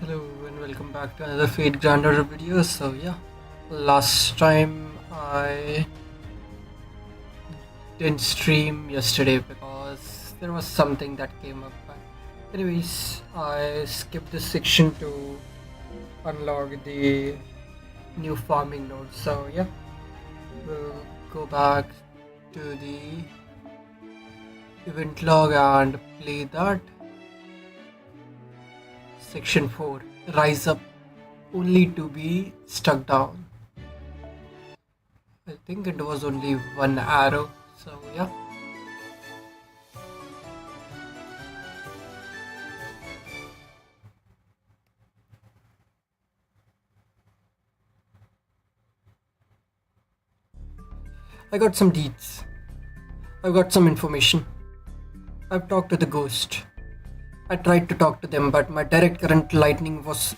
Hello and welcome back to another Fate Grand Order video. So yeah, last time I didn't stream yesterday because there was something that came up. But anyways, I skipped this section to unlock the new farming node. So yeah, we'll go back to the event log and play that. Section 4, rise up only to be struck down. I think it was only one arrow, so yeah. I got some deeds. I've got some information. I've talked to the ghost. I tried to talk to them, but my direct current lighting was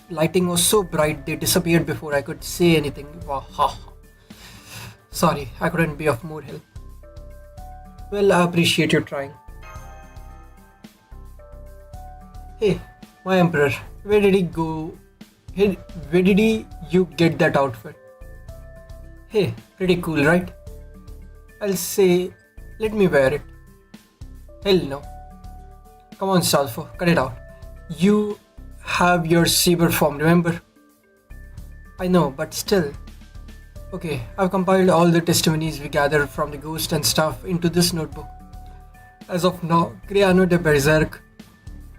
so bright they disappeared before I could say anything. Wahaha. Sorry, I couldn't be of more help. Well, I appreciate you trying. Hey, my emperor, where did he go? Hey, where did you get that outfit? Hey, pretty cool, right? I'll say, let me wear it. Hell no. Come on, Salfo, cut it out. You have your saber form, remember? I know, but still. Okay, I've compiled all the testimonies we gathered from the ghost and stuff into this notebook. As of now, Criano de Berserk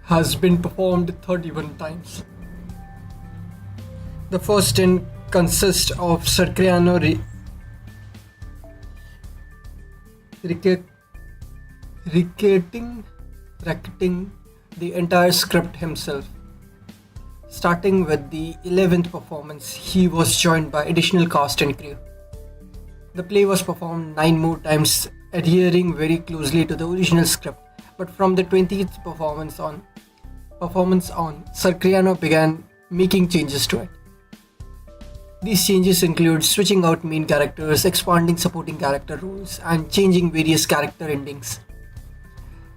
has been performed 31 times. The first 10 consist of Sir Criano reciting the entire script himself. Starting with the 11th performance, he was joined by additional cast and crew. The play was performed 9 more times, adhering very closely to the original script, but from the 20th performance on, Sir Criano began making changes to it. These changes include switching out main characters, expanding supporting character roles, and changing various character endings.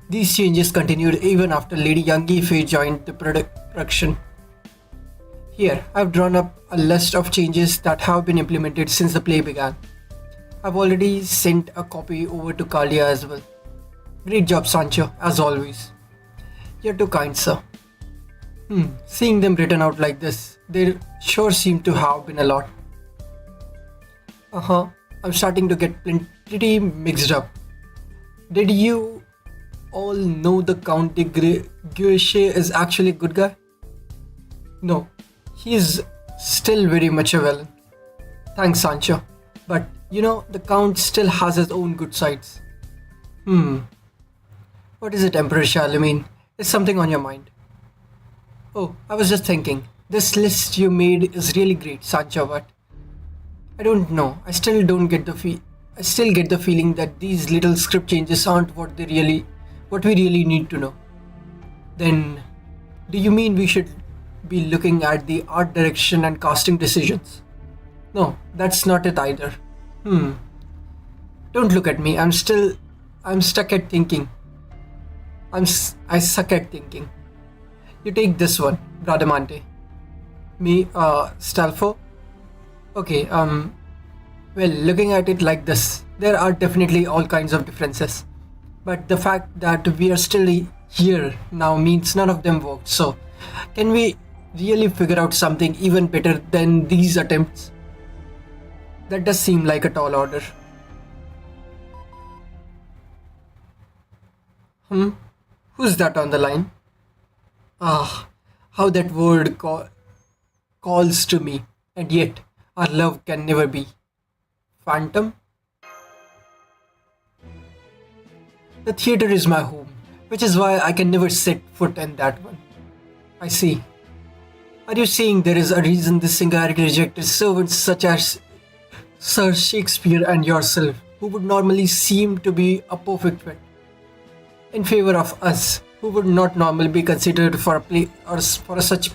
These changes continued even after Lady Youngie Fei joined the production. Here, I've drawn up a list of changes that have been implemented since the play began. I've already sent a copy over to Kalia as well. Great job, Sancho, as always. You're too kind, sir. Seeing them written out like this, there sure seem to have been a lot. I'm starting to get pretty mixed up. Did you all know the Count de Guiche is actually a good guy? No, he's still very much a villain. Thanks, Sancho. But, the Count still has his own good sides. What is it, Emperor Charlemagne? Is something on your mind? Oh, I was just thinking. This list you made is really great, Sancho, but I don't know. I still get the feeling that these little script changes aren't what we really need to know. Then, do you mean we should be looking at the art direction and casting decisions? No, that's not it either. Don't look at me. I'm stuck at thinking. I suck at thinking. You take this one, Bradamante. Me, Stalfo? Okay, well, looking at it like this, there are definitely all kinds of differences. But the fact that we are still here now means none of them worked. So, can we really figure out something even better than these attempts? That does seem like a tall order. Who's that on the line? How that word calls to me, and yet our love can never be. Phantom? The theatre is my home, which is why I can never set foot in that one. I see. Are you saying there is a reason this singularity rejected servants such as Sir Shakespeare and yourself, who would normally seem to be a perfect fit, in favor of us, who would not normally be considered for a play or for such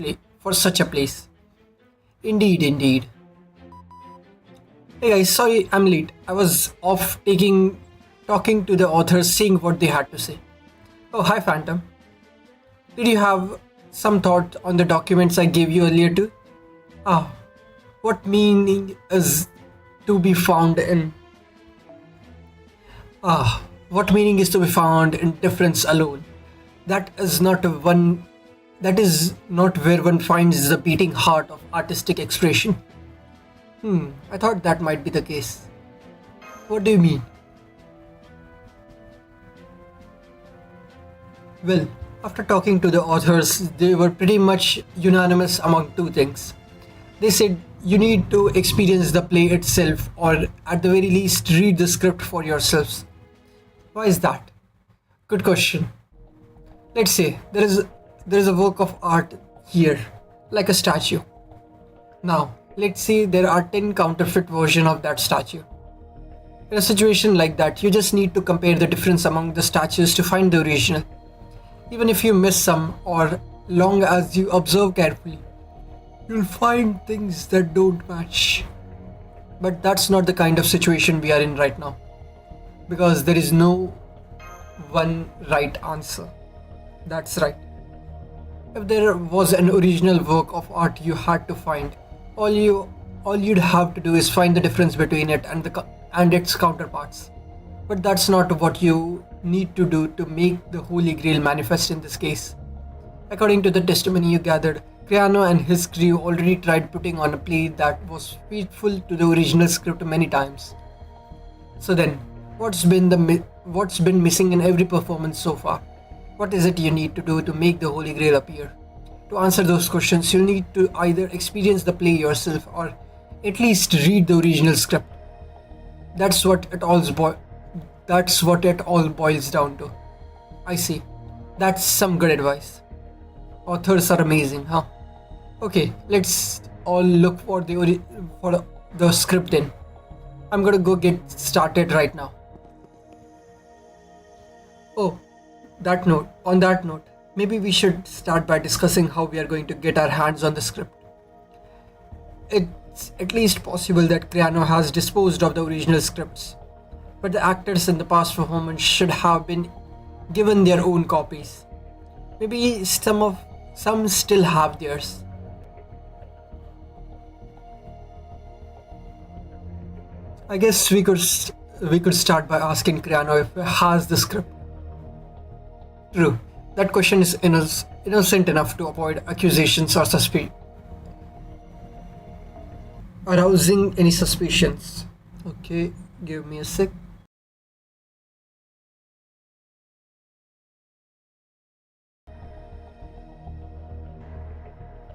a place? Indeed. Hey guys, sorry I'm late. I was off talking to the authors, seeing what they had to say. Oh, hi Phantom. Did you have Some thought on the documents I gave you earlier too? Ah, what meaning is to be found in what meaning is to be found in difference alone? That is not one that is not where one finds the beating heart of artistic expression. I thought that might be the case. What do you mean? Well, after talking to the authors, they were pretty much unanimous among two things. They said you need to experience the play itself, or at the very least, read the script for yourselves. Why is that? Good question. Let's say there is a work of art here, like a statue. Now, let's say there are 10 counterfeit versions of that statue. In a situation like that, you just need to compare the difference among the statues to find the original. Even if you miss some, or long as you observe carefully, you'll find things that don't match. But that's not the kind of situation we are in right now, because there is no one right answer. That's right. If there was an original work of art you had to find, all you all you'd have to do is find the difference between it and and its counterparts. But that's not what you need to do to make the Holy Grail manifest in this case. According to the testimony you gathered, Criano and his crew already tried putting on a play that was faithful to the original script many times. So then, what's been missing in every performance so far? What is it you need to do to make the Holy Grail appear? To answer those questions, you'll need to either experience the play yourself or at least read the original script. That's what it all that's what it all boils down to. I see. That's some good advice. Authors are amazing, huh? Okay, let's all look for the script in. I'm gonna go get started right now. Oh, on that note, maybe we should start by discussing how we are going to get our hands on the script. It's at least possible that Criano has disposed of the original scripts, but the actors in the past performance should have been given their own copies. Maybe some still have theirs. I guess we could start by asking Criano if he has the script. True, that question is innocent enough to avoid accusations or arousing any suspicions. Okay, give me a sec.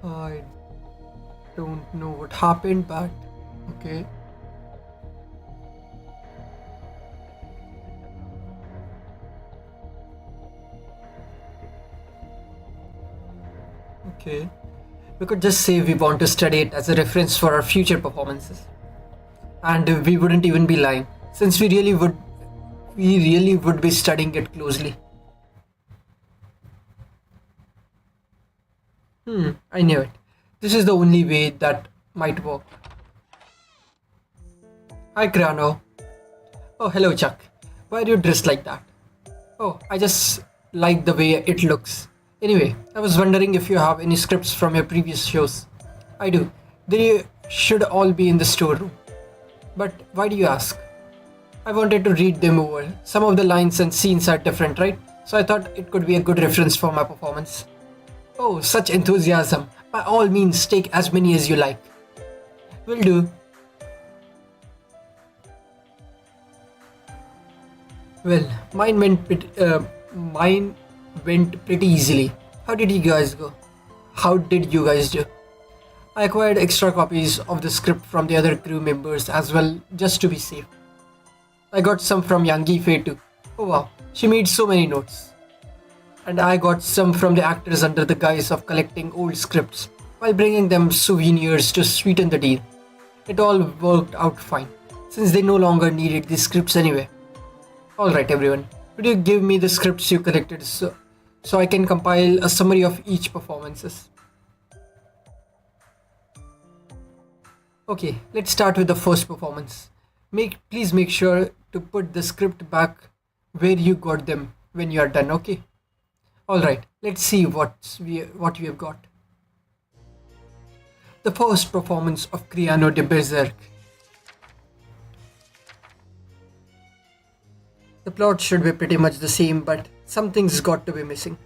I don't know what happened, but okay. Okay. We could just say we want to study it as a reference for our future performances. And we wouldn't even be lying, since we really would be studying it closely. I knew it. This is the only way that might work. Hi, Grano. Oh, hello, Chuck. Why are you dressed like that? Oh, I just like the way it looks. Anyway, I was wondering if you have any scripts from your previous shows. I do. They should all be in the storeroom. But why do you ask? I wanted to read them over. Some of the lines and scenes are different, right? So I thought it could be a good reference for my performance. Oh, such enthusiasm. By all means, take as many as you like. Will do. Well, mine went pretty easily. How did you guys go? How did you guys do? I acquired extra copies of the script from the other crew members as well, just to be safe. I got some from Yangi Fei too. Oh wow, she made so many notes. And I got some from the actors under the guise of collecting old scripts, while bringing them souvenirs to sweeten the deal. It all worked out fine, since they no longer needed these scripts anyway. Alright everyone, could you give me the scripts you collected so I can compile a summary of each performances? Okay, let's start with the first performance. Please make sure to put the script back where you got them when you are done, okay? All right, let's see what we have got. The first performance of Criano de Berserk. The plot should be pretty much the same, but something's got to be missing.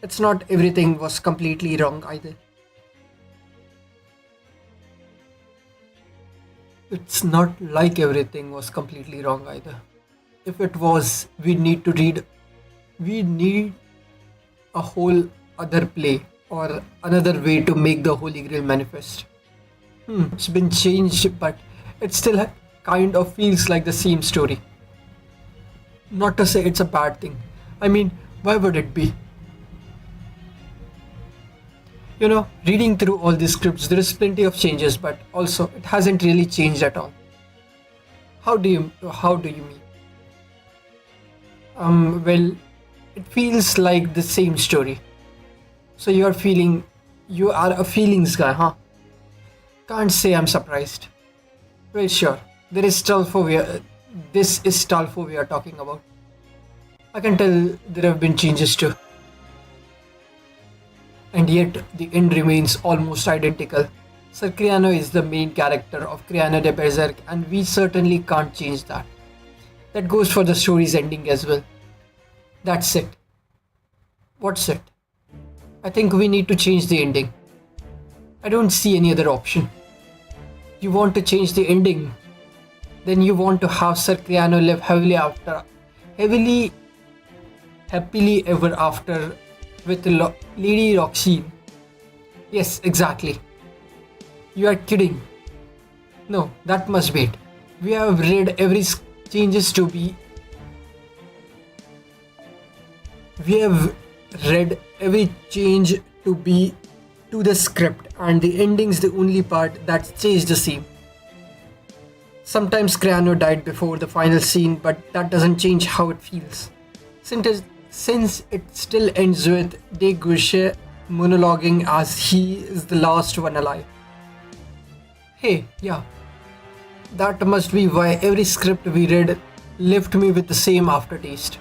It's not everything was completely wrong either. It's not like everything was completely wrong either. If it was, we need a whole other play or another way to make the Holy Grail manifest. It's been changed, but it still kind of feels like the same story. Not to say it's a bad thing. I mean, why would it be? Reading through all these scripts, there is plenty of changes, but also it hasn't really changed at all. How do you mean? Well, it feels like the same story. So you are a feelings guy, huh? Can't say I'm surprised. Well, sure. There is Stolfo. This is Stolfo we are talking about. I can tell there have been changes too. And yet the end remains almost identical. Sir Criano is the main character of Criano de Berserk, and we certainly can't change that. That goes for the story's ending as well. That's it. What's it? I think we need to change the ending. I don't see any other option. You want to change the ending? Then you want to have Sir Criano live heavily, happily ever after with Lady Roxine. Yes, exactly. You are kidding. No, that must be it. We have read every changes to be. We have read every change to be to the script, and the ending's the only part that stays the same. Sometimes Criano died before the final scene, but that doesn't change how it feels. Since it still ends with De Guiche monologuing as he is the last one alive. Hey, yeah, that must be why every script we read left me with the same aftertaste.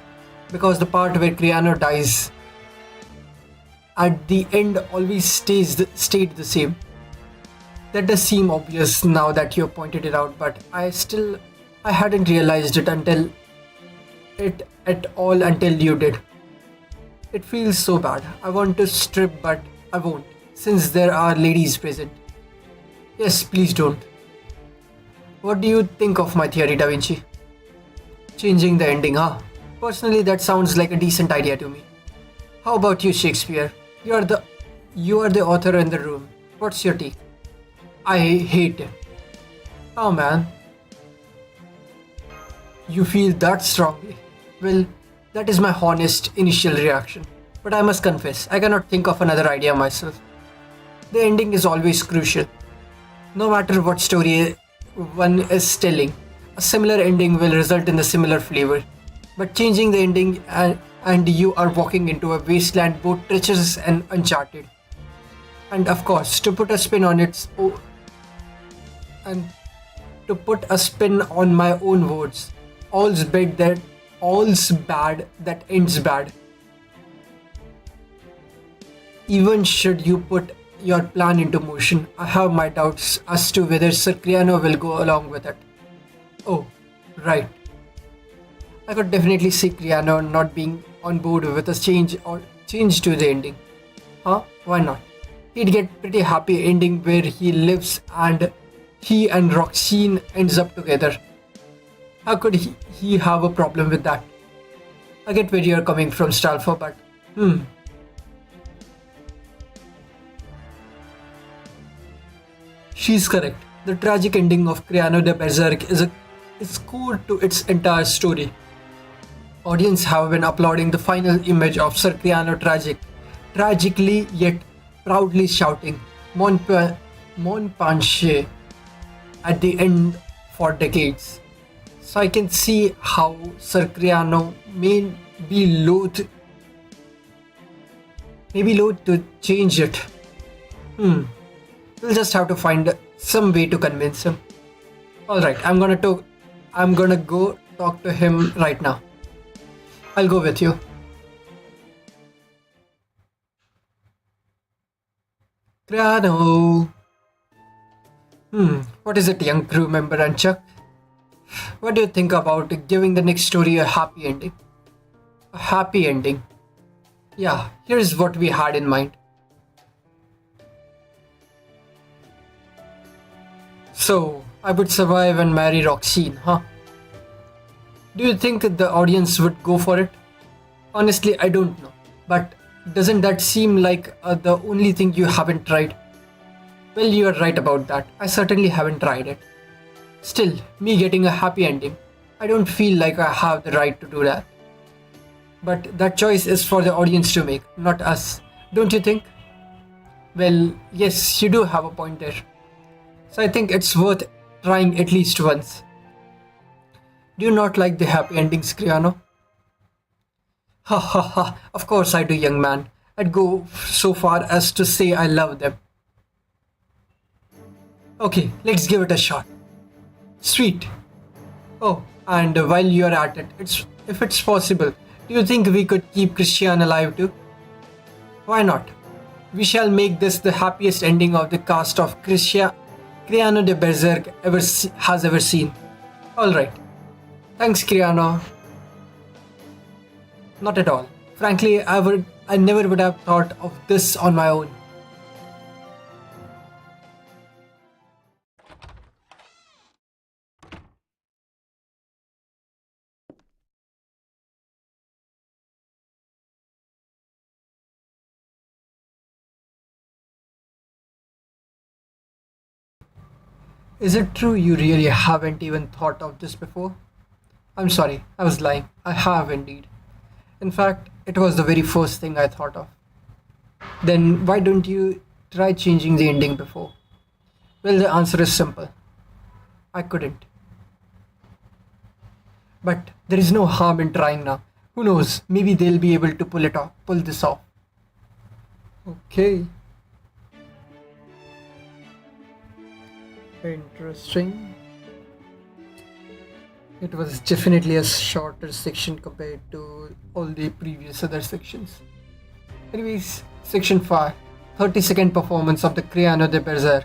Because the part where Criano dies at the end always stayed the same. That does seem obvious now that you have pointed it out, but I hadn't realized it at all until you did. It feels so bad. I want to strip, but I won't, since there are ladies present. Yes, please don't. What do you think of my theory, Da Vinci? Changing the ending, huh? Personally, that sounds like a decent idea to me. How about you, Shakespeare? You are the author in the room. What's your take? I hate him. Oh man, you feel that strongly. Well, that is my honest initial reaction. But I must confess, I cannot think of another idea myself. The ending is always crucial. No matter what story one is telling, a similar ending will result in a similar flavor. But changing the ending and you are walking into a wasteland both treacherous and uncharted. And of course, to put a spin on and to put a spin on my own words, all's bad that ends bad. Even should you put your plan into motion, I have my doubts as to whether Sir Criano will go along with it. Oh, right. I could definitely see Criano not being on board with a change to the ending. Huh? Why not? He'd get pretty happy ending where he lives and he and Roxine ends up together. How could he have a problem with that? I get where you're coming from, Stalfo, but she's correct. The tragic ending of Criano de Berserk is core to its entire story. Audience have been applauding the final image of Sir Criano tragically yet proudly shouting Montpensier at the end for decades. So I can see how Sir Criano be loath to change it. We'll just have to find some way to convince him. Alright, I'm gonna go talk to him right now. I'll go with you. Criano. What is it, young crew member and Chuck? What do you think about giving the next story a happy ending? A happy ending. Yeah, here's what we had in mind. So, I would survive and marry Roxine, huh? Do you think the audience would go for it? Honestly, I don't know. But doesn't that seem like the only thing you haven't tried? Well, you're right about that. I certainly haven't tried it. Still, me getting a happy ending, I don't feel like I have the right to do that. But that choice is for the audience to make, not us. Don't you think? Well, yes, you do have a point there. So I think it's worth trying at least once. Do you not like the happy endings, Criano? Ha ha ha, of course I do, young man. I'd go so far as to say I love them. Okay, let's give it a shot. Sweet. Oh, and while you're at it, if it's possible, do you think we could keep Christian alive too? Why not? We shall make this the happiest ending of the cast of Criano de Berserk has ever seen. Alright. Thanks, Criano. Not at all. Frankly, I never would have thought of this on my own. Is it true you really haven't even thought of this before? I'm sorry, I was lying. I have indeed. In fact, it was the very first thing I thought of. Then why don't you try changing the ending before? Well, the answer is simple. I couldn't. But there is no harm in trying now. Who knows? Maybe they'll be able to pull this off. Okay. Interesting. It was definitely a shorter section compared to all the previous other sections. Anyways, section 5. 30-second performance of the Criano de Berserk.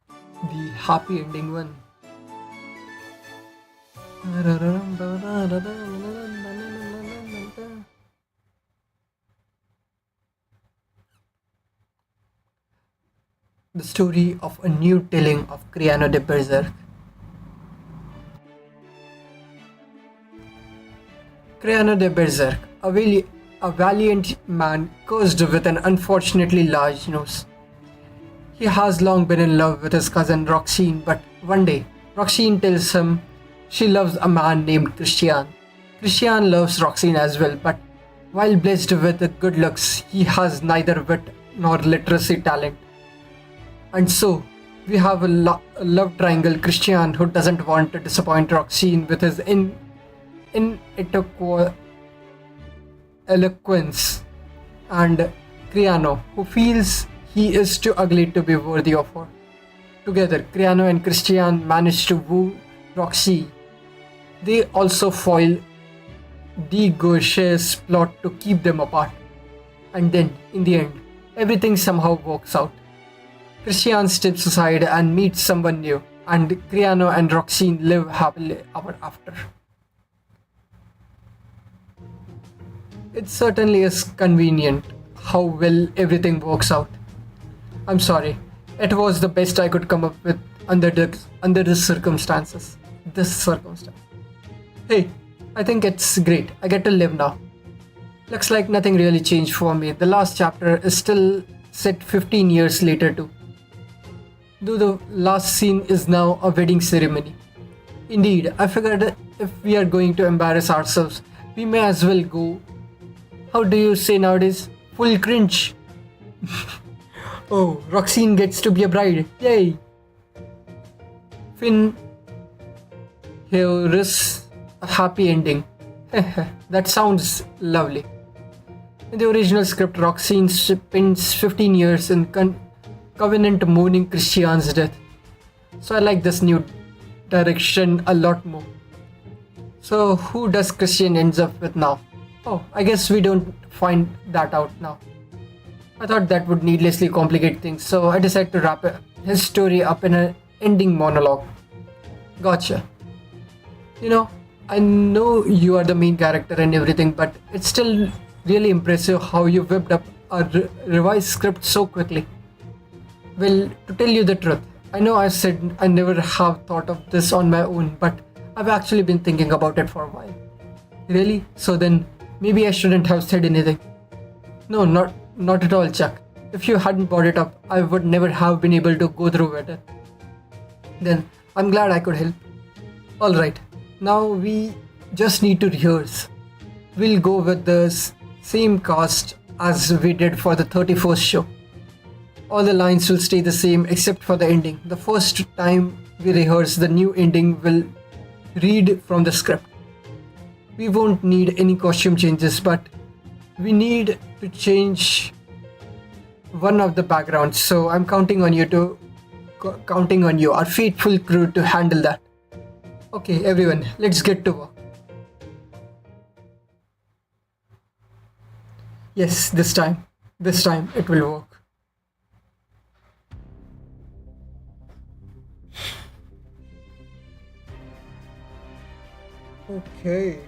The happy ending one. The story of a new telling of Criano de Berserk. Criano de Berserk, a valiant man cursed with an unfortunately large nose. He has long been in love with his cousin Roxine, but one day, Roxine tells him she loves a man named Christian. Christian loves Roxine as well, but while blessed with the good looks, he has neither wit nor literacy talent. And so, we have a love triangle: Christian, who doesn't want to disappoint Roxine with his inadequate eloquence, and Criano, who feels he is too ugly to be worthy of her. Together, Criano and Christian manage to woo Roxy. They also foil De Gauche's plot to keep them apart. And then, in the end, everything somehow works out. Christian steps aside and meets someone new, and Criano and Roxine live happily ever after. It certainly is convenient how well everything works out. I'm sorry, it was the best I could come up with under the circumstances. This circumstance. Hey, I think it's great. I get to live now. Looks like nothing really changed for me. The last chapter is still set 15 years later too. Though the last scene is now a wedding ceremony. Indeed, I figured if we are going to embarrass ourselves, we may as well go. How do you say nowadays? Full cringe. Oh, Roxine gets to be a bride. Yay! Finn, here is a happy ending. That sounds lovely. In the original script, Roxine spends 15 years in covenant mourning Christian's death. So I like this new direction a lot more. So who does Christian ends up with now? Oh, I guess we don't find that out now. I thought that would needlessly complicate things, so I decided to wrap his story up in an ending monologue. Gotcha. You know, I know you are the main character and everything, but it's still really impressive how you whipped up a revised script so quickly. Well, to tell you the truth, I know I said I never have thought of this on my own, but I've actually been thinking about it for a while. Really? So then, maybe I shouldn't have said anything. No, not at all, Chuck. If you hadn't brought it up, I would never have been able to go through with it. Then I'm glad I could help. Alright, now we just need to rehearse. We'll go with the same cast as we did for the 31st show. All the lines will stay the same except for the ending. The first time we rehearse, the new ending will read from the script. We won't need any costume changes, but we need to change one of the backgrounds. So I'm counting on you, our faithful crew, to handle that. Okay, everyone, let's get to work. Yes, this time it will work. Okay.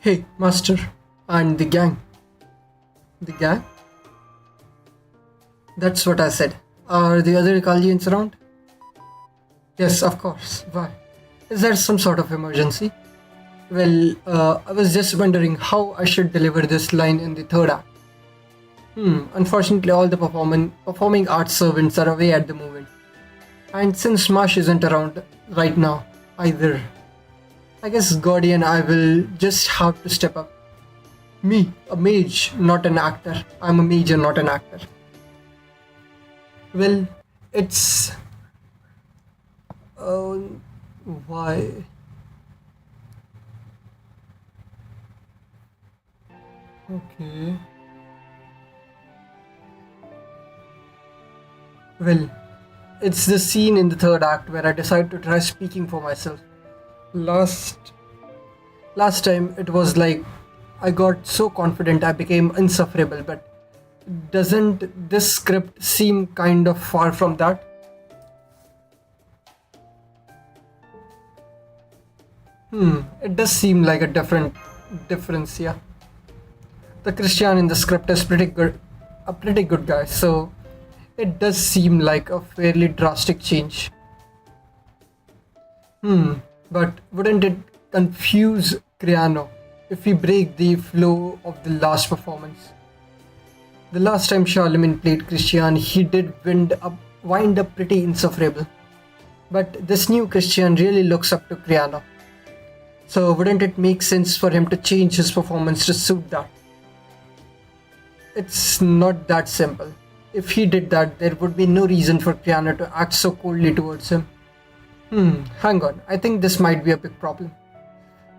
Hey, Master, and the gang. The gang? That's what I said. Are the other Italians around? Yes, of course. Why? Is there some sort of emergency? Well, I was just wondering how I should deliver this line in the third act. Unfortunately, all the performing arts servants are away at the moment. And since Marsh isn't around right now either, I guess Gordy and I will just have to step up. Me, a mage, not an actor. I'm a mage and not an actor. Well, it's. Why? Okay. Well, It's the scene in the third act where I decide to try speaking for myself. Last last time it was like I got so confident I became insufferable, but doesn't this script seem kind of far from that? It does seem like a different difference, yeah. The Christian in the script is a pretty good guy, so it does seem like a fairly drastic change. But wouldn't it confuse Criano if we break the flow of the last performance? The last time Charlemagne played Christian, he did wind up pretty insufferable. But this new Christian really looks up to Criano. So wouldn't it make sense for him to change his performance to suit that? It's not that simple. If he did that, there would be no reason for Criano to act so coldly towards him. Hang on, I think this might be a big problem.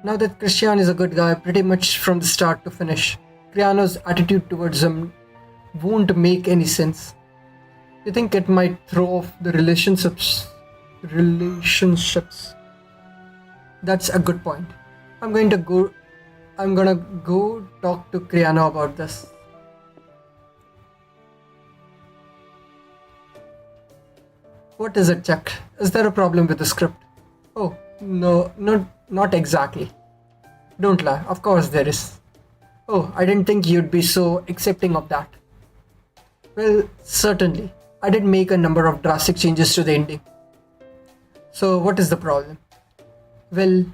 Now that Christian is a good guy pretty much from the start to finish, Criano's attitude towards him won't make any sense. You think it might throw off the relationships? That's a good point. I'm going to go I'm gonna go talk to Criano about this. What is it, Chuck? Is there a problem with the script? Oh, no, not exactly. Don't lie, of course there is. Oh, I didn't think you'd be so accepting of that. Well, certainly. I did make a number of drastic changes to the ending. So, what is the problem? Well,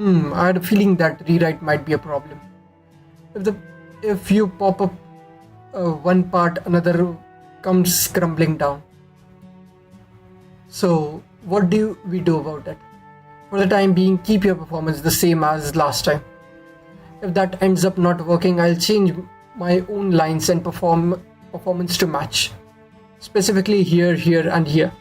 I had a feeling that rewrite might be a problem. If the if you pop up one part, another comes crumbling down. So, what do we do about it? For the time being, keep your performance the same as last time. If that ends up not working, I'll change my own lines and performance to match. Specifically here, here, and here.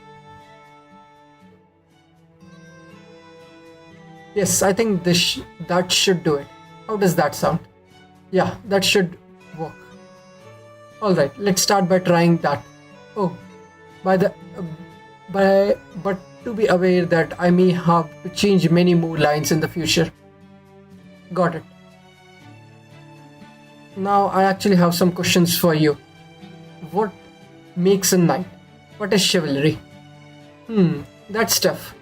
Yes, I think that should do it. How does that sound? Yeah, that should work. Alright, let's start by trying that. Oh, by the but to be aware that I may have to change many more lines in the future. Got it. Now I actually have some questions for you. What makes a knight? What is chivalry? That's tough.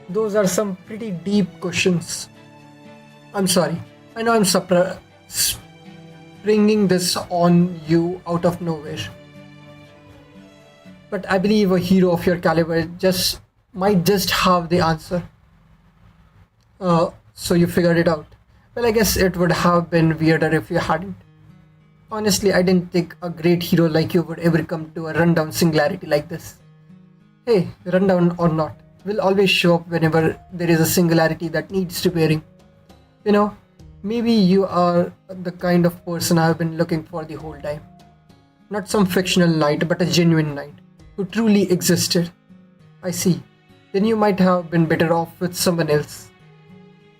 Those are some pretty deep questions. I'm sorry. I know I'm springing this on you out of nowhere. But I believe a hero of your caliber might just have the answer. So you figured it out. Well, I guess it would have been weirder if you hadn't. Honestly, I didn't think a great hero like you would ever come to a rundown singularity like this. Hey, rundown or not, we'll always show up whenever there is a singularity that needs repairing. You know, maybe you are the kind of person I've been looking for the whole time. Not some fictional knight, but a genuine knight who truly existed. I see. Then you might have been better off with someone else.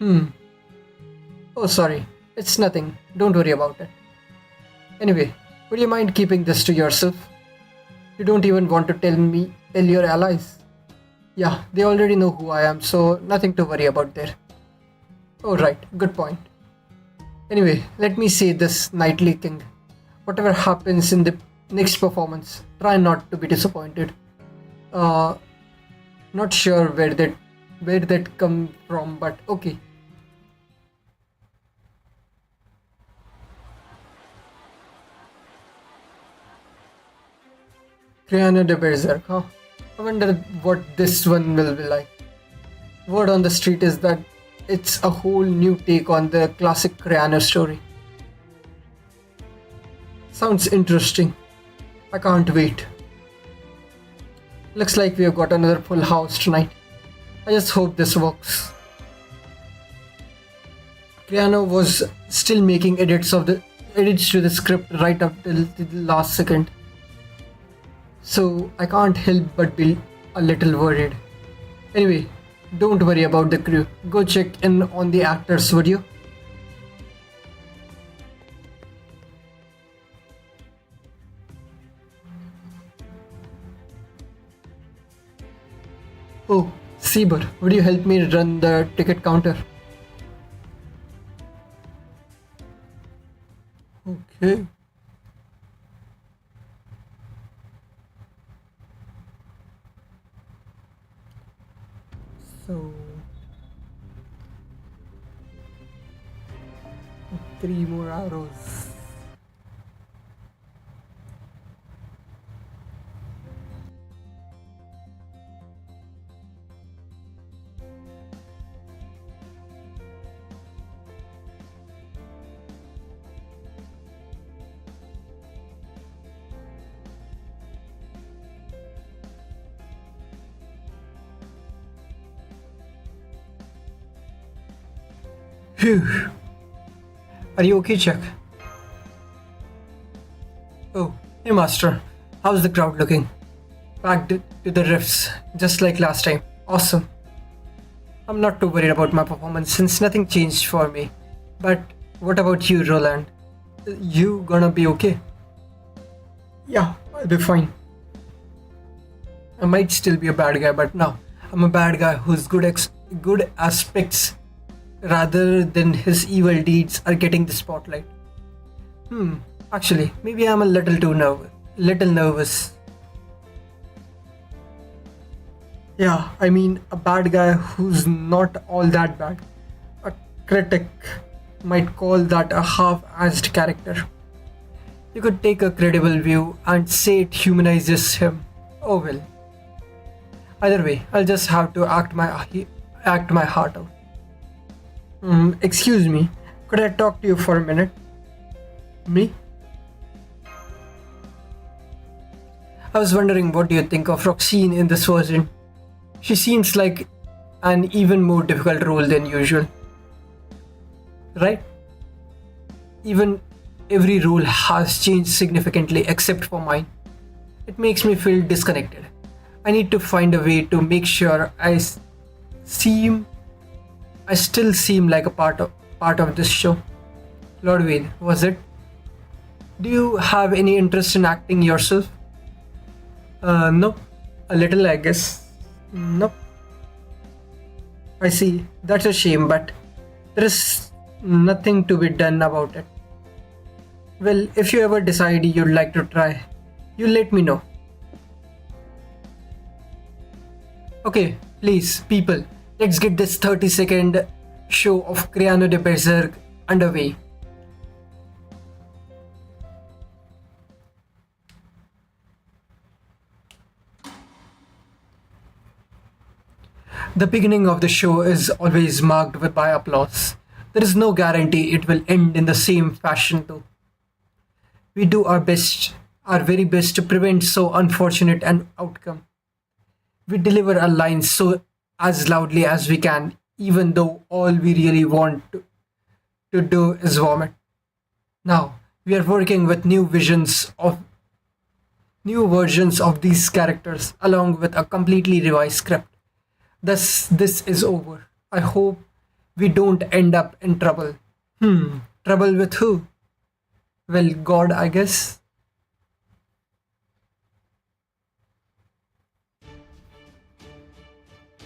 Oh, sorry. It's nothing. Don't worry about it. Anyway, would you mind keeping this to yourself? You don't even want to tell your allies. Yeah, they already know who I am, so nothing to worry about there. Oh, right. Good point. Anyway, let me say this, Knightly King. Whatever happens in the next performance, try not to be disappointed. Not sure where that come from, but okay. Criano de Berserk, huh? I wonder what this one will be like. Word on the street is that it's a whole new take on the classic Criano story. Sounds interesting. I can't wait. Looks like we have got another full house tonight. I just hope this works. Criano was still making edits to the script right up till the last second. So I can't help but be a little worried. Anyway, don't worry about the crew. Go check in on the actors, would you? Oh, Sieber, would you help me run the ticket counter? Okay. So, three more arrows. Phew. Are you okay, Chuck? Oh, hey, Master. How's the crowd looking? Packed to the rifts, just like last time. Awesome. I'm not too worried about my performance since nothing changed for me. But what about you, Roland? You gonna be okay? Yeah, I'll be fine. I might still be a bad guy, but no, I'm a bad guy whose good aspects rather than his evil deeds are getting the spotlight. Actually, maybe I'm a little too nervous. Yeah, I mean, a bad guy who's not all that bad. A critic might call that a half-assed character. You could take a credible view and say it humanizes him. Oh well. Either way, I'll just have to act my heart out. Excuse me, could I talk to you for a minute? Me? I was wondering, what do you think of Roxine in this version? She seems like an even more difficult role than usual. Right? Even every role has changed significantly except for mine. It makes me feel disconnected. I need to find a way to make sure seem I still seem like a part of this show. Lord Wade, was it? Do you have any interest in acting yourself? Nope. A little, I guess. Nope. I see. That's a shame, but there is nothing to be done about it. Well, if you ever decide you'd like to try, you let me know. Okay, please, people, let's get this 30-second show of Criano de Berserk underway. The beginning of the show is always marked by applause. There is no guarantee it will end in the same fashion though. We do our very best to prevent so unfortunate an outcome. We deliver our lines so as loudly as we can, even though all we really want to do is vomit. Now, we are working with new versions of these characters along with a completely revised script. Thus, this is over. I hope we don't end up in trouble. Trouble with who? Well, God, I guess.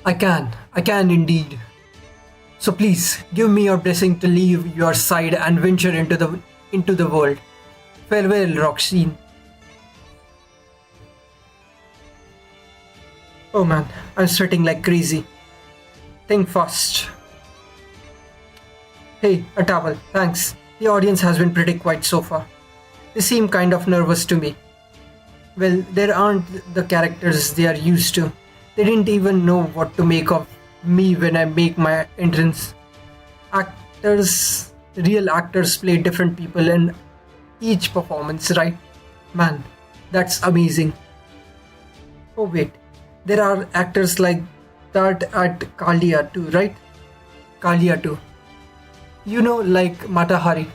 I can indeed. So please, give me your blessing to leave your side and venture into the world. Farewell, Roxine. Oh man, I'm sweating like crazy. Think fast. Hey, a towel, thanks. The audience has been pretty quiet so far. They seem kind of nervous to me. Well, there aren't the characters they are used to. They didn't even know what to make of me when I make my entrance. Real actors play different people in each performance, right? Man, that's amazing. Oh wait, there are actors like that at Kalia too, right? Kalia too. You know, like Matahari.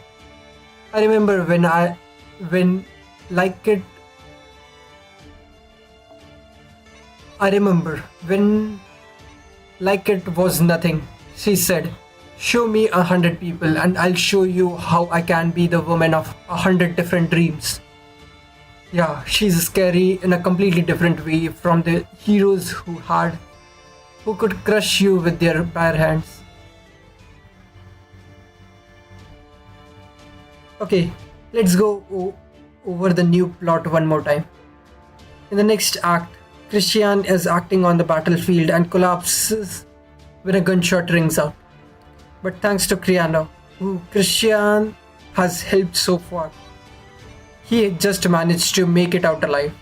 I remember when like it I remember when like it was nothing. She said, "Show me 100 people and I'll show you how I can be the woman of 100 different dreams." Yeah, she's scary in a completely different way from the heroes who had who could crush you with their bare hands. Okay, let's go over the new plot one more time. In the next act, Christian is acting on the battlefield and collapses when a gunshot rings out. But thanks to Criano, who Christian has helped so far, he just managed to make it out alive.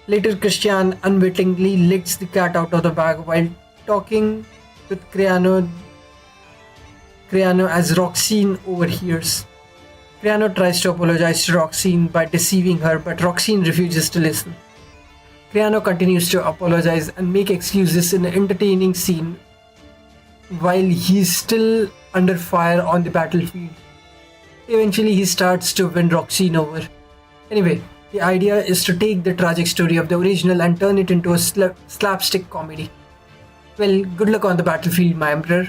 Later, Christian unwittingly lets the cat out of the bag while talking with Criano as Roxine overhears. Criano tries to apologize to Roxine by deceiving her, but Roxine refuses to listen. Criano continues to apologize and make excuses in an entertaining scene while he's still under fire on the battlefield. Eventually, he starts to win Roxine over. Anyway, the idea is to take the tragic story of the original and turn it into a slapstick comedy. Well, good luck on the battlefield, my emperor.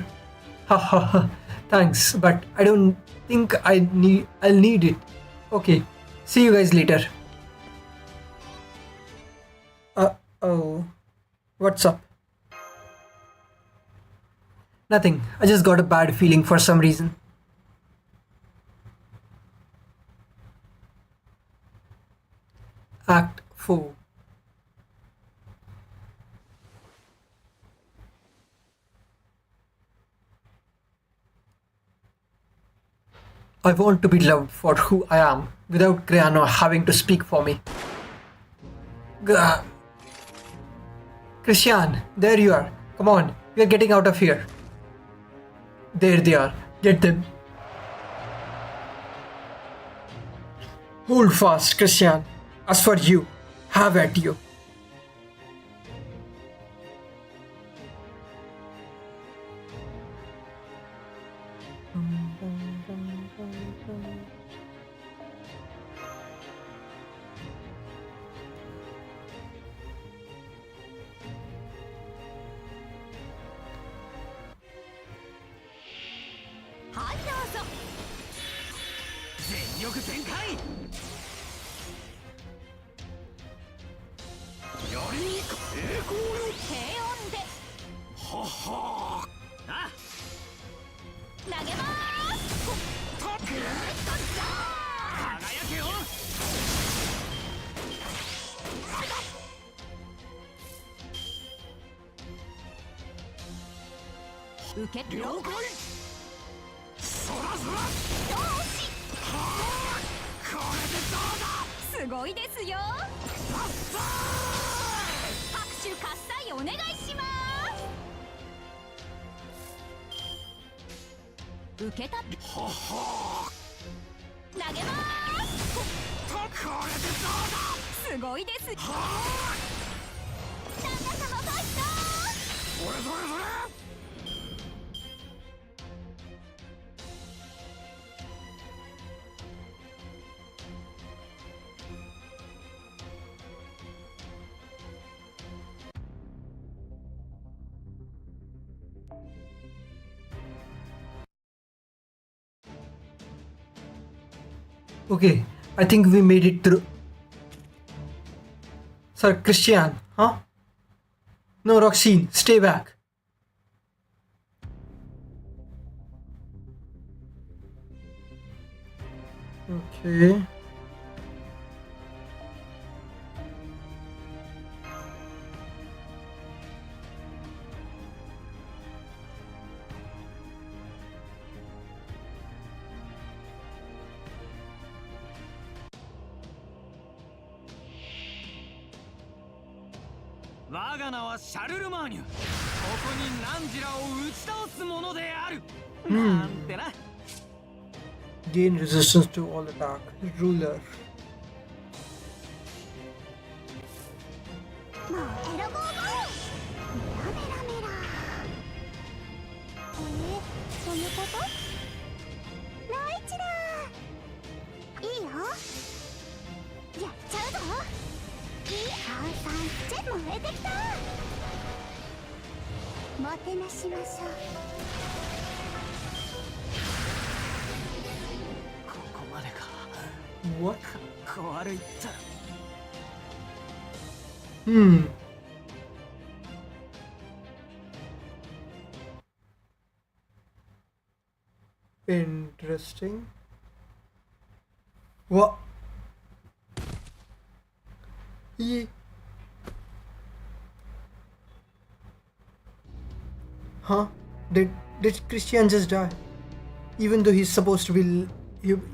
Ha ha ha. Thanks, but I don't think I'll need it. Okay, see you guys later. Oh, what's up? Nothing. I just got a bad feeling for some reason. Act 4. I want to be loved for who I am without Criano having to speak for me. Gah. Christian, there you are. Come on, we are getting out of here. There they are. Get them. Hold fast, Christian. As for you, have at you. Okay, I think we made it through. Sir, Christian, huh? No, Roxine, stay back. Okay. Charlemagne. ここに汝らを打ち倒すものである。なんてな。Gain resistance to all attack. Ruler. What? Interesting. What? Ye- Huh? Did Christian just die? Even though he's supposed to be,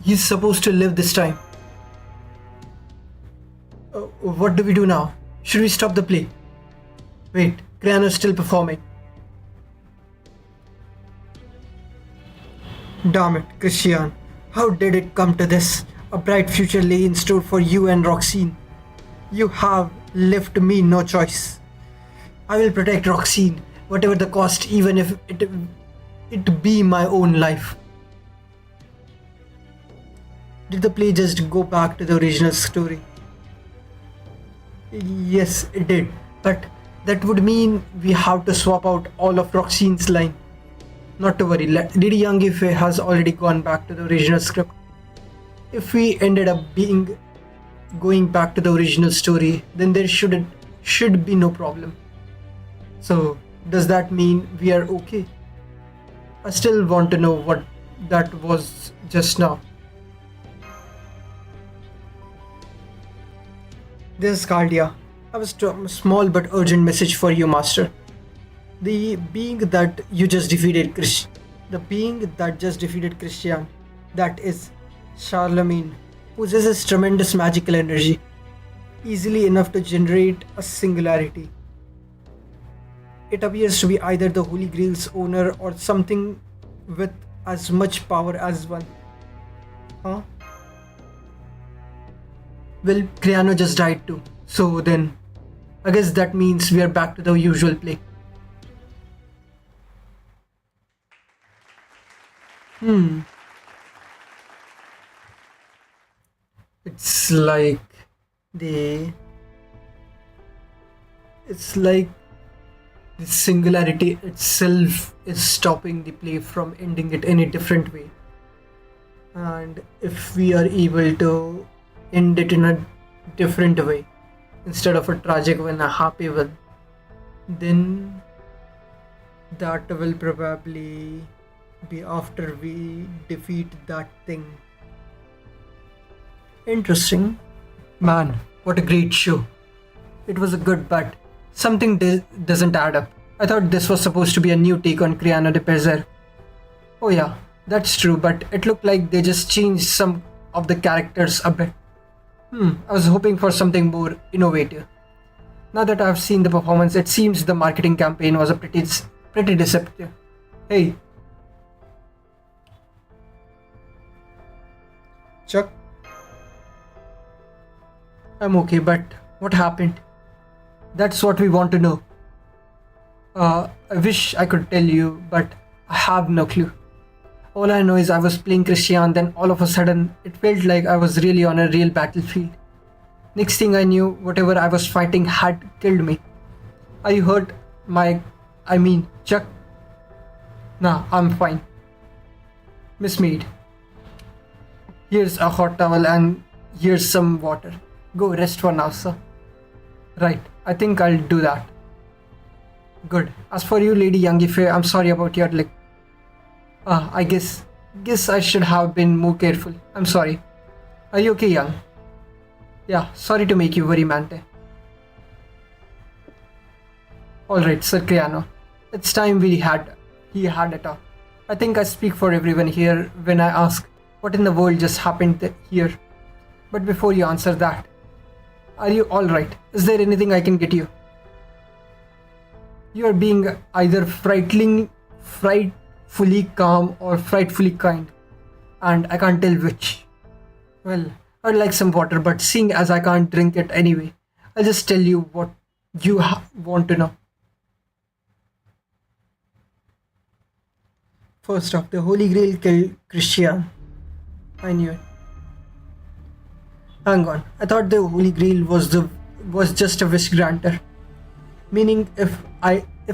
he's supposed to live this time. What do we do now? Should we stop the play? Wait, Criano's still performing. Damn it, Christian. How did it come to this? A bright future lay in store for you and Roxine. You have left me no choice. I will protect Roxine, whatever the cost, even if it be my own life. Did the play just go back to the original story? Yes, it did. But that would mean we have to swap out all of Roxine's line. Not to worry, Lady Youngife has already gone back to the original script. If we ended up going back to the original story, then there should be no problem. So, does that mean we are okay? I still want to know what that was just now. This is Cardia. I have a small but urgent message for you, Master. The being that just defeated Christian, that is Charlemagne, possesses tremendous magical energy, easily enough to generate a singularity. It appears to be either the Holy Grail's owner or something with as much power as one. Huh? Well, Criano just died too. So then, I guess that means we are back to the usual play. It's like the it's like the singularity itself is stopping the play from ending it any different way. And if we are able to end it in a different way, instead of a tragic one, a happy one, then that will probably be after we defeat that thing. Interesting. Man, what a great show. It was a good, but something doesn't add up. I thought this was supposed to be a new take on Criano de Perzer. Oh yeah, that's true, but it looked like they just changed some of the characters a bit. I was hoping for something more innovative. Now that I've seen the performance, it seems the marketing campaign was pretty deceptive. Hey. Chuck? I'm okay, but what happened? That's what we want to know. I wish I could tell you, but I have no clue. All I know is I was playing Christian, then all of a sudden, it felt like I was really on a real battlefield. Next thing I knew, whatever I was fighting had killed me. Are you hurt? Chuck? Nah, I'm fine. Miss Mead. Here's a hot towel and here's some water. Go rest for now, sir. Right, I think I'll do that. Good. As for you, Lady Youngife, I'm sorry about your leg. I guess I should have been more careful. I'm sorry. Are you okay, Young? Yeah, sorry to make you worry, Mante. Alright, Sir Criano. It's time he had a talk. I think I speak for everyone here when I ask what in the world just happened here. But before you answer that, are you alright? Is there anything I can get you? You are being either frightfully calm or frightfully kind, and I can't tell which. Well, I'd like some water, but seeing as I can't drink it anyway, I'll just tell you what you want to know. First off, the Holy Grail killed Christian. I knew it. Hang on, I thought the Holy Grail was just a wish granter. Meaning, if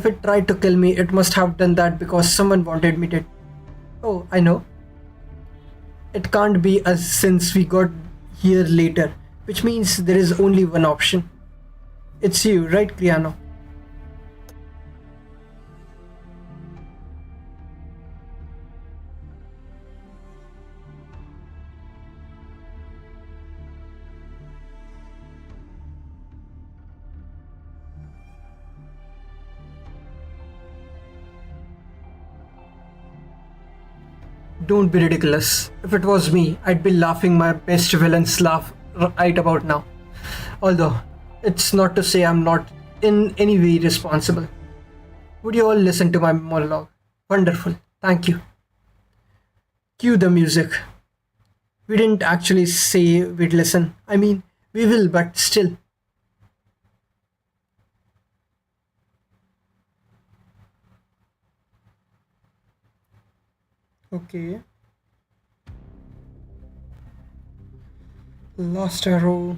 it tried to kill me, it must have done that because someone wanted me dead. Oh, I know. It can't be us since we got here later, which means there is only one option. It's you, right, Criano? Don't be ridiculous. If it was me, I'd be laughing my best villain's laugh right about now. Although, it's not to say I'm not in any way responsible. Would you all listen to my monologue? Wonderful. Thank you. Cue the music. We didn't actually say we'd listen. I mean, we will, but still. Okay. Lost arrow.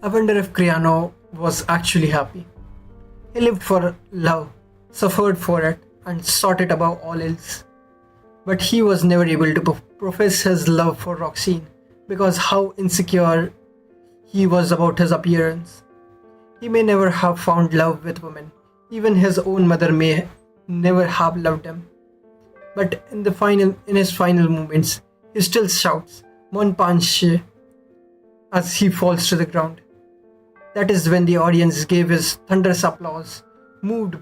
I wonder if Criano was actually happy. He lived for love, suffered for it, and sought it above all else. But he was never able to profess his love for Roxine because how insecure he was about his appearance. He may never have found love with women. Even his own mother may never have loved him. But in his final moments, he still shouts, Mon Panche, as he falls to the ground. That is when the audience gave his thunderous applause, moved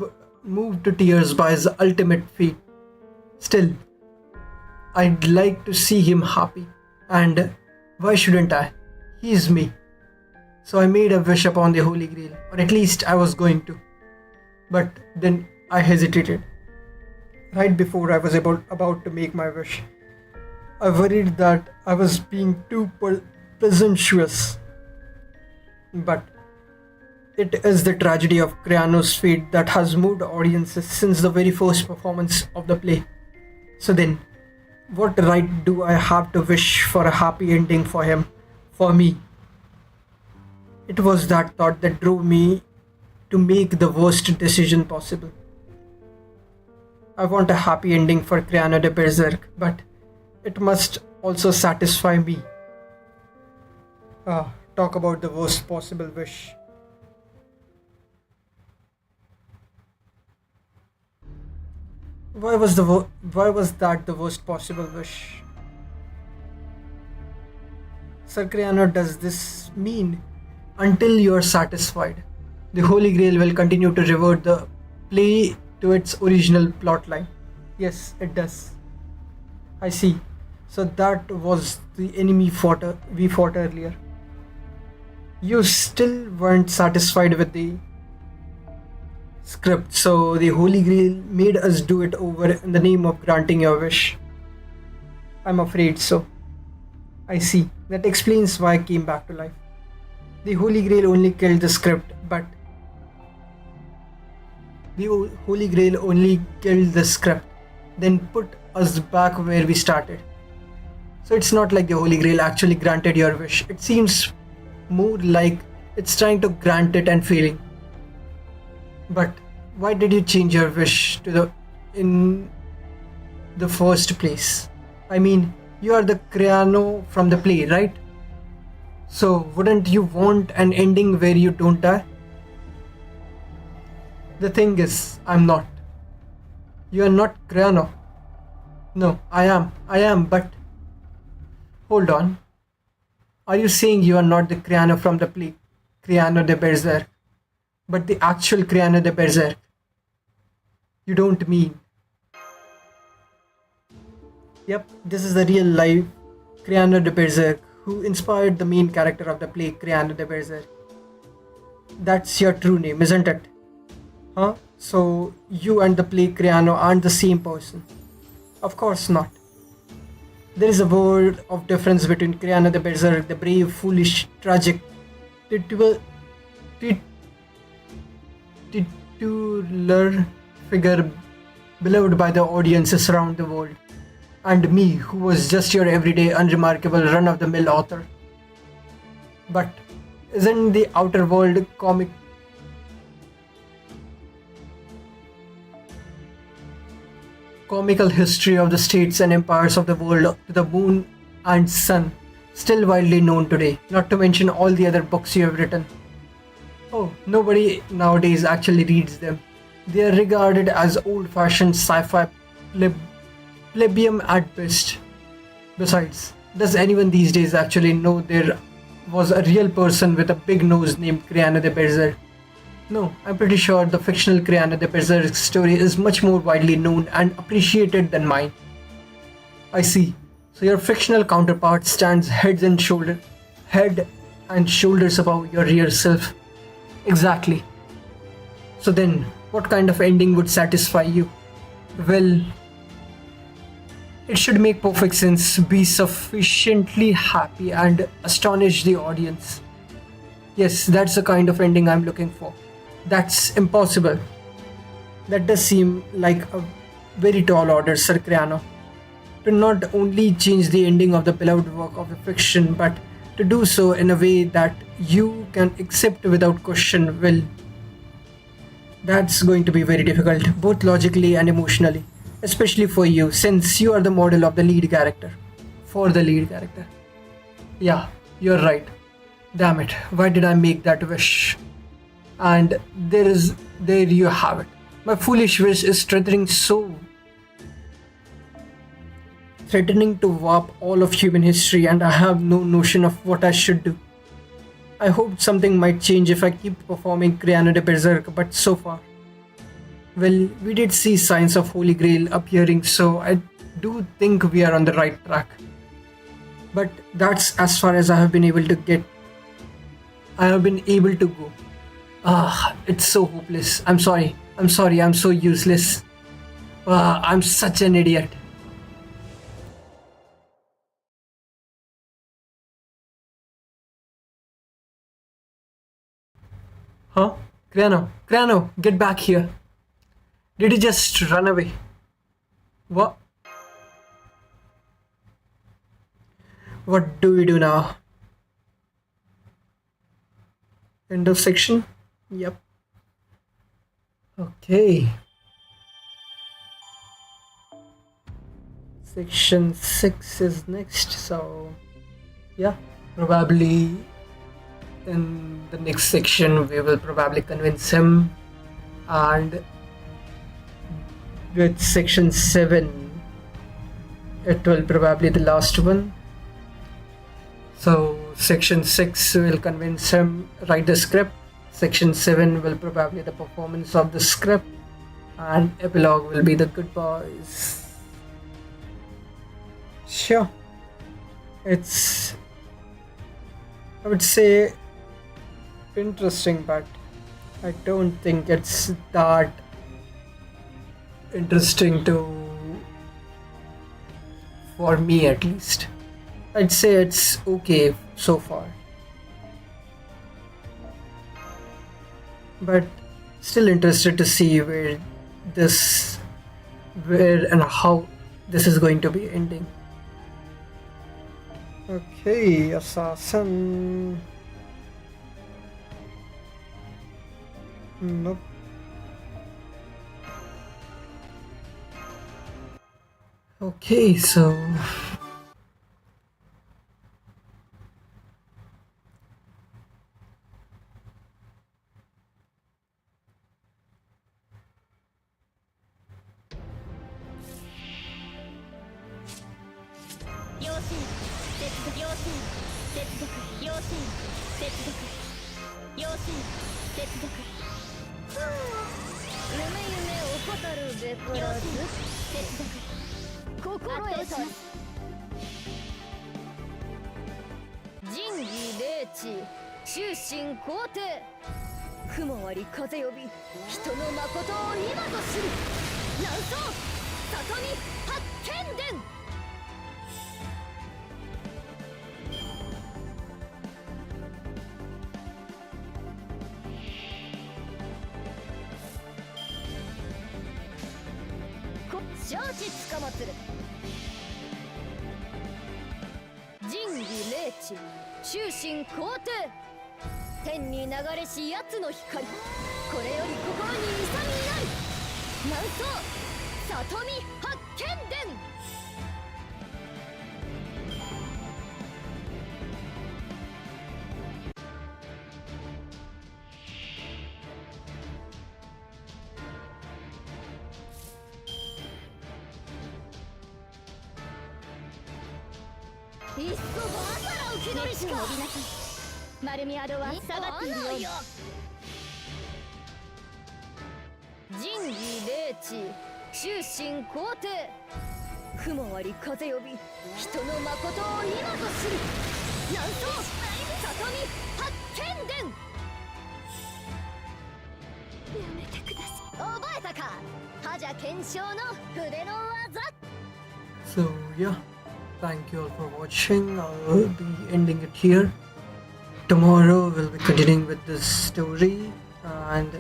to tears by his ultimate feat. Still, I'd like to see him happy. And why shouldn't I? He's me. So I made a wish upon the Holy Grail, or at least I was going to. But then I hesitated. Right before I was about to make my wish, I worried that I was being too presumptuous. But it is the tragedy of Criano's fate that has moved audiences since the very first performance of the play. So then, what right do I have to wish for a happy ending for him, for me? It was that thought that drove me to make the worst decision possible. I want a happy ending for Criano de Berserk, but it must also satisfy me. Talk about the worst possible wish. Why was that the worst possible wish? Sir Criano, does this mean until you are satisfied, the Holy Grail will continue to revert the play to its original plotline? Yes, it does. I see. So that was the enemy we fought earlier. You still weren't satisfied with the script, so the Holy Grail made us do it over in the name of granting your wish. I'm afraid so. I see. That explains why I came back to life. The Holy Grail only killed the script, but the Holy Grail only killed the script, then put us back where we started. So it's not like the Holy Grail actually granted your wish. It seems more like it's trying to grant it and failing. But why did you change your wish in the first place? I mean, you are the Criano from the play, right? So wouldn't you want an ending where you don't die? The thing is, I'm not. You are not Criano. No, I am, but... Hold on. Are you saying you are not the Criano from the play, Criano de Berserk, but the actual Criano de Berserk? You don't mean... Yep, this is the real life Criano de Berserk who inspired the main character of the play Criano de Berserk. That's your true name, isn't it? Huh? So you and the play Criano aren't the same person? Of course not. There is a world of difference between Criano de Berserk, the brave, foolish, tragic, titular figure beloved by the audiences around the world, and me, who was just your everyday, unremarkable, run-of-the-mill author. But isn't the outer world comical history of the states and empires of the world to the moon and sun still widely known today, not to mention all the other books you have written? Oh, nobody nowadays actually reads them. They are regarded as old-fashioned sci-fi plebeian at best. Besides, does anyone these days actually know there was a real person with a big nose named Criano de Berserk? No, I'm pretty sure the fictional Kriana the Berserk story is much more widely known and appreciated than mine. I see. So your fictional counterpart stands head and shoulders above your real self. Exactly. So then, what kind of ending would satisfy you? Well, it should make perfect sense, be sufficiently happy, and astonish the audience. Yes, that's the kind of ending I'm looking for. That's impossible. That does seem like a very tall order, Sir Criano. To not only change the ending of the beloved work of the fiction, but to do so in a way that you can accept without question. Well, that's going to be very difficult, both logically and emotionally, especially for you, since you are the model of the lead character. For the lead character. Yeah, you're right. Damn it, why did I make that wish? And there you have it. My foolish wish is threatening to warp all of human history, and I have no notion of what I should do. I hoped something might change if I keep performing Criano de Berserk, but so far. Well, we did see signs of Holy Grail appearing, so I do think we are on the right track. But that's as far as I have been able to get. I have been able to go. Ah, it's so hopeless. I'm sorry. I'm so useless. Ah, I'm such an idiot. Huh? Criano, get back here. Did he just run away? What? What do we do now? End of section? Yep. Okay. Section 6 is next, so yeah, probably in the next section we will probably convince him, and with section 7 it will probably the last one. So section 6 will convince him, write the script. Section 7 will probably the performance of the script, and epilogue will be the goodbyes. Sure, it's, I would say, interesting, but I don't think it's that interesting for me at least. I'd say it's okay so far, but still interested to see where and how this is going to be ending. Okay, assassin. Nope. Okay, so 地終身皇帝雲あり風呼び人の誠を今と知る南東里見八犬伝やめてください覚えたか覇者検証の筆の技 So yeah, thank you all for watching. I'll be ending it here. Tomorrow we'll be continuing with this story and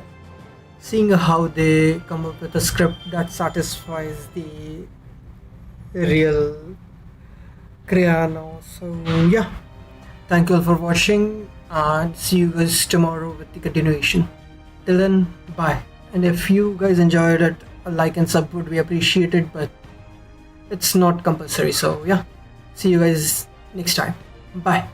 seeing how they come up with a script that satisfies the real Kriano. So yeah, thank you all for watching and see you guys tomorrow with the continuation. Till then, bye. And if you guys enjoyed it, a like and sub would be appreciated, but it's not compulsory. So yeah, see you guys next time. Bye.